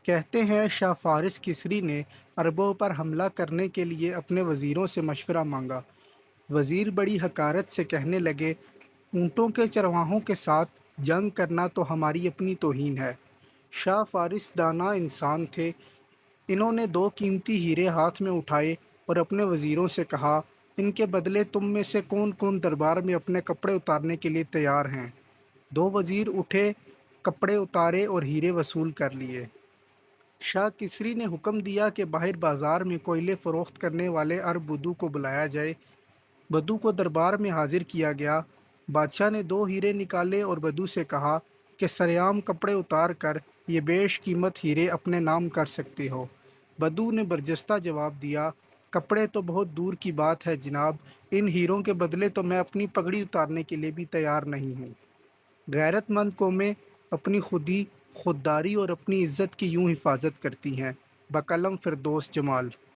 کہتے ہیں شاہ فارس کسری نے عربوں پر حملہ کرنے کے لیے اپنے وزیروں سے مشورہ مانگا۔ وزیر بڑی حقارت سے کہنے لگے، اونٹوں کے چرواہوں کے ساتھ جنگ کرنا تو ہماری اپنی توہین ہے۔ شاہ فارس دانا انسان تھے۔ انہوں نے دو قیمتی ہیرے ہاتھ میں اٹھائے اور اپنے وزیروں سے کہا، ان کے بدلے تم میں سے کون کون دربار میں اپنے کپڑے اتارنے کے لیے تیار ہیں؟ دو وزیر اٹھے، کپڑے اتارے اور ہیرے وصول کر لیے۔ شاہ کسری نے حکم دیا کہ باہر بازار میں کوئلے فروخت کرنے والے عرب بدو کو بلایا جائے۔ بدو کو دربار میں حاضر کیا گیا۔ بادشاہ نے دو ہیرے نکالے اور بدو سے کہا کہ سرعام کپڑے اتار کر یہ بیش قیمت ہیرے اپنے نام کر سکتے ہو۔ بدو نے برجستہ جواب دیا، کپڑے تو بہت دور کی بات ہے جناب، ان ہیروں کے بدلے تو میں اپنی پگڑی اتارنے کے لیے بھی تیار نہیں ہوں۔ غیرت مند قومیں اپنی خودی، خودداری اور اپنی عزت کی یوں حفاظت کرتی ہیں۔ بقلم فردوس جمال۔